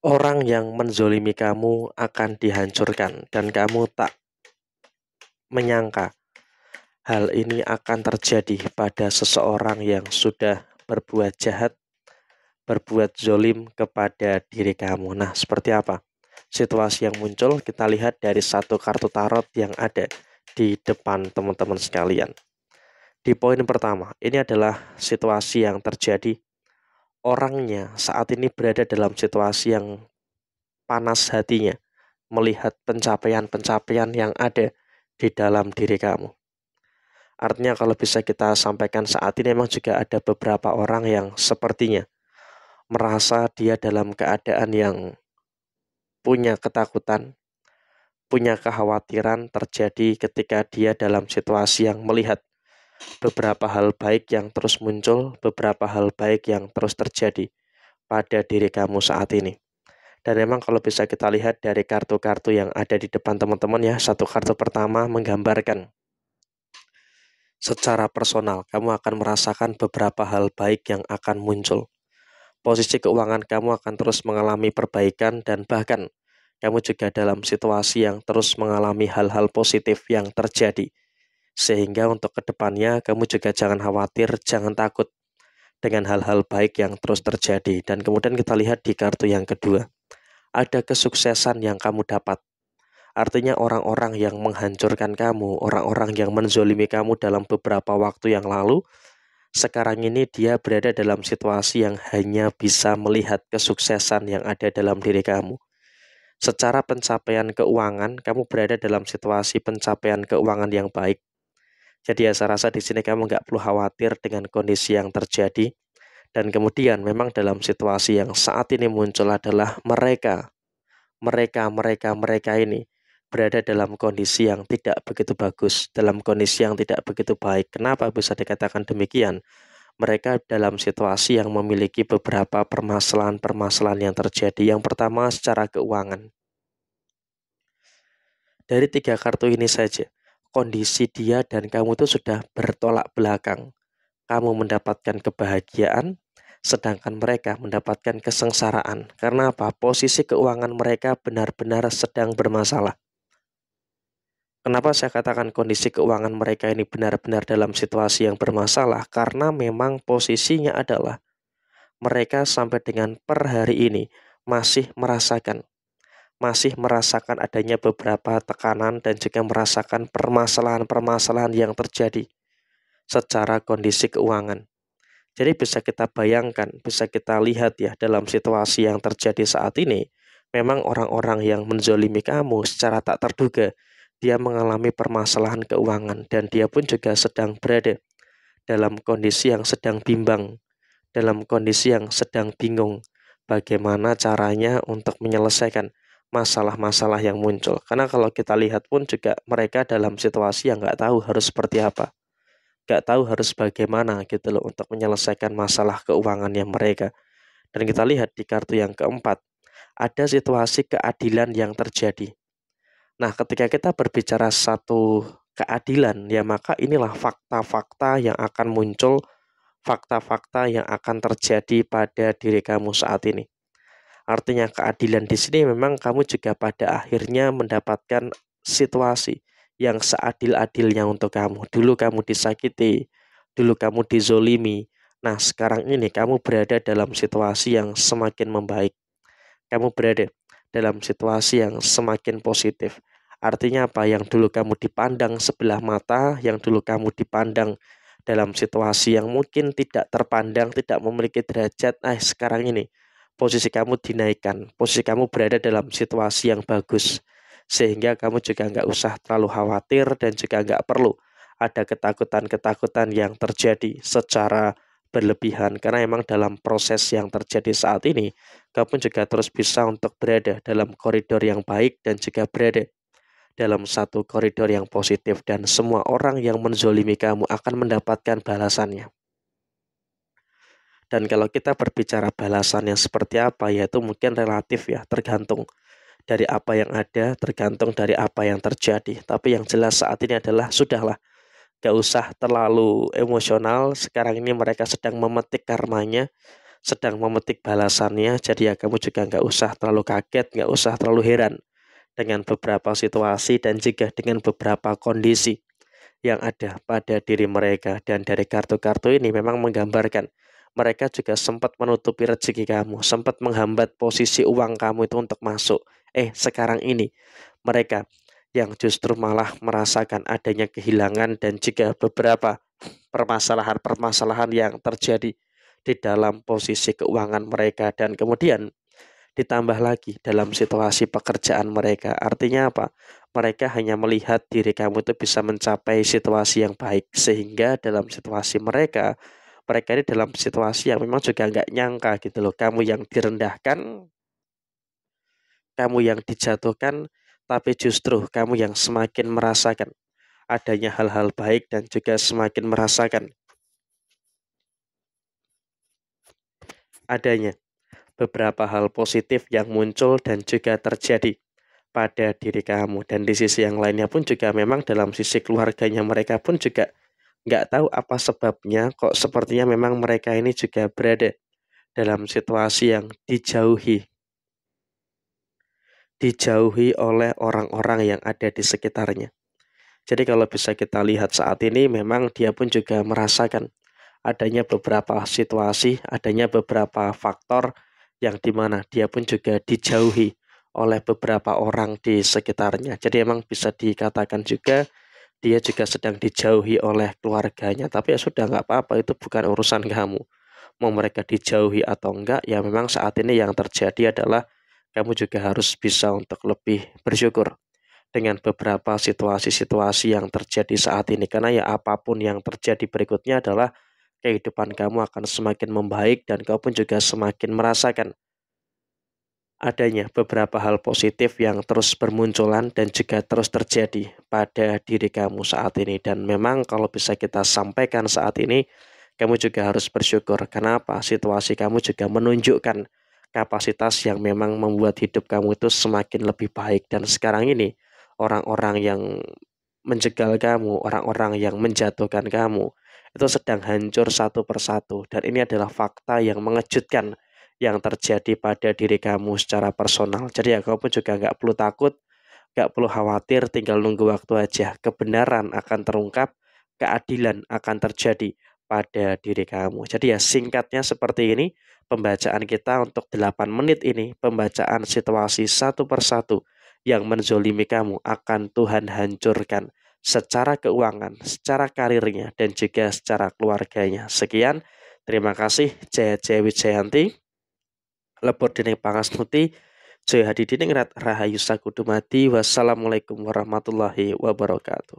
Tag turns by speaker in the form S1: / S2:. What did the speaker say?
S1: Orang yang menzolimi kamu akan dihancurkan dan kamu tak menyangka hal ini akan terjadi pada seseorang yang sudah berbuat jahat, berbuat zolim kepada diri kamu. Nah, seperti apa situasi yang muncul? Kita lihat dari satu kartu tarot yang ada di depan teman-teman sekalian. Di poin pertama, ini adalah situasi yang terjadi. Orangnya saat ini berada dalam situasi yang panas hatinya, melihat pencapaian-pencapaian yang ada di dalam diri kamu. Artinya kalau bisa kita sampaikan saat ini memang juga ada beberapa orang yang sepertinya merasa dia dalam keadaan yang punya ketakutan, punya kekhawatiran terjadi ketika dia dalam situasi yang melihat beberapa hal baik yang terus muncul, beberapa hal baik yang terus terjadi pada diri kamu saat ini. Dan memang kalau bisa kita lihat dari kartu-kartu yang ada di depan teman-teman ya, satu kartu pertama menggambarkan secara personal, kamu akan merasakan beberapa hal baik yang akan muncul. Posisi keuangan kamu akan terus mengalami perbaikan dan bahkan kamu juga dalam situasi yang terus mengalami hal-hal positif yang terjadi. Sehingga untuk kedepannya kamu juga jangan khawatir, jangan takut dengan hal-hal baik yang terus terjadi. Dan kemudian kita lihat di kartu yang kedua, ada kesuksesan yang kamu dapat. Artinya orang-orang yang menghancurkan kamu, orang-orang yang menzolimi kamu dalam beberapa waktu yang lalu, sekarang ini dia berada dalam situasi yang hanya bisa melihat kesuksesan yang ada dalam diri kamu. Secara pencapaian keuangan, kamu berada dalam situasi pencapaian keuangan yang baik. Jadi ya saya rasa di sini kamu nggak perlu khawatir dengan kondisi yang terjadi. Dan kemudian memang dalam situasi yang saat ini muncul adalah mereka ini berada dalam kondisi yang tidak begitu bagus, dalam kondisi yang tidak begitu baik. Kenapa bisa dikatakan demikian? Mereka dalam situasi yang memiliki beberapa permasalahan-permasalahan yang terjadi. Yang pertama secara keuangan. Dari tiga kartu ini saja, kondisi dia dan kamu itu sudah bertolak belakang. Kamu mendapatkan kebahagiaan, sedangkan mereka mendapatkan kesengsaraan. Karena apa? Posisi keuangan mereka benar-benar sedang bermasalah. Kenapa saya katakan kondisi keuangan mereka ini benar-benar dalam situasi yang bermasalah? Karena memang posisinya adalah mereka sampai dengan per hari ini masih merasakan adanya beberapa tekanan dan juga merasakan permasalahan-permasalahan yang terjadi secara kondisi keuangan. Jadi bisa kita bayangkan, bisa kita lihat ya dalam situasi yang terjadi saat ini, memang orang-orang yang menzolimi kamu secara tak terduga, dia mengalami permasalahan keuangan dan dia pun juga sedang berada dalam kondisi yang sedang bimbang, dalam kondisi yang sedang bingung bagaimana caranya untuk menyelesaikan masalah-masalah yang muncul. Karena kalau kita lihat pun juga mereka dalam situasi yang nggak tahu harus seperti apa, nggak tahu harus bagaimana gitu loh untuk menyelesaikan masalah keuangannya mereka. Dan kita lihat di kartu yang keempat, ada situasi keadilan yang terjadi. Nah, ketika kita berbicara satu keadilan, ya maka inilah fakta-fakta yang akan muncul, fakta-fakta yang akan terjadi pada diri kamu saat ini. Artinya keadilan di sini memang kamu juga pada akhirnya mendapatkan situasi yang seadil-adilnya untuk kamu. Dulu kamu disakiti, dulu kamu dizolimi. Nah, sekarang ini kamu berada dalam situasi yang semakin membaik. Kamu berada dalam situasi yang semakin positif. Artinya apa? Yang dulu kamu dipandang sebelah mata, yang dulu kamu dipandang dalam situasi yang mungkin tidak terpandang, tidak memiliki derajat, sekarang ini posisi kamu dinaikkan, posisi kamu berada dalam situasi yang bagus, sehingga kamu juga nggak usah terlalu khawatir dan juga nggak perlu ada ketakutan-ketakutan yang terjadi secara berlebihan, karena memang dalam proses yang terjadi saat ini, kamu juga terus bisa untuk berada dalam koridor yang baik dan juga berada dalam satu koridor yang positif dan semua orang yang menzolimi kamu akan mendapatkan balasannya. Dan kalau kita berbicara balasannya seperti apa, yaitu mungkin relatif ya, tergantung dari apa yang ada, tergantung dari apa yang terjadi. Tapi yang jelas saat ini adalah sudahlah, gak usah terlalu emosional. Sekarang ini mereka sedang memetik karmanya, sedang memetik balasannya. Jadi ya kamu juga nggak usah terlalu kaget, nggak usah terlalu heran dengan beberapa situasi dan juga dengan beberapa kondisi yang ada pada diri mereka. Dan dari kartu-kartu ini memang menggambarkan mereka juga sempat menutupi rezeki kamu, sempat menghambat posisi uang kamu itu untuk masuk. Sekarang ini mereka yang justru malah merasakan adanya kehilangan dan juga beberapa permasalahan-permasalahan yang terjadi di dalam posisi keuangan mereka. Dan kemudian ditambah lagi dalam situasi pekerjaan mereka. Artinya apa? Mereka hanya melihat diri kamu itu bisa mencapai situasi yang baik, sehingga dalam situasi mereka ini dalam situasi yang memang juga nggak nyangka gitu loh. Kamu yang direndahkan, kamu yang dijatuhkan, tapi justru kamu yang semakin merasakan adanya hal-hal baik dan juga semakin merasakan adanya beberapa hal positif yang muncul dan juga terjadi pada diri kamu. Dan di sisi yang lainnya pun juga memang dalam sisi keluarganya mereka pun juga nggak tahu apa sebabnya kok sepertinya memang mereka ini juga berada dalam situasi yang dijauhi oleh orang-orang yang ada di sekitarnya. Jadi kalau bisa kita lihat saat ini memang dia pun juga merasakan adanya beberapa situasi, adanya beberapa faktor yang dimana dia pun juga dijauhi oleh beberapa orang di sekitarnya. Jadi emang bisa dikatakan juga dia juga sedang dijauhi oleh keluarganya. Tapi ya sudah, nggak apa-apa, itu bukan urusan kamu. Mau mereka dijauhi atau enggak, ya memang saat ini yang terjadi adalah kamu juga harus bisa untuk lebih bersyukur dengan beberapa situasi-situasi yang terjadi saat ini. Karena ya apapun yang terjadi berikutnya adalah kehidupan kamu akan semakin membaik dan kau pun juga semakin merasakan adanya beberapa hal positif yang terus bermunculan dan juga terus terjadi pada diri kamu saat ini. Dan memang kalau bisa kita sampaikan saat ini, kamu juga harus bersyukur. Kenapa? Situasi kamu juga menunjukkan kapasitas yang memang membuat hidup kamu itu semakin lebih baik. Dan sekarang ini orang-orang yang menjegal kamu, orang-orang yang menjatuhkan kamu, itu sedang hancur satu persatu. Dan ini adalah fakta yang mengejutkan yang terjadi pada diri kamu secara personal. Jadi ya kamu juga nggak perlu takut, nggak perlu khawatir, tinggal nunggu waktu aja. Kebenaran akan terungkap, keadilan akan terjadi pada diri kamu. Jadi ya singkatnya seperti ini, pembacaan kita untuk 8 menit ini, pembacaan situasi satu persatu yang menzolimi kamu akan Tuhan hancurkan secara keuangan, secara karirnya, dan juga secara keluarganya. Sekian, terima kasih. Jaya Jaya Wijayanti, Lebur Dening Pangasmuti, Jaya Hadi Diningrat, Rahayu Sakudumati. Wassalamualaikum warahmatullahi wabarakatuh.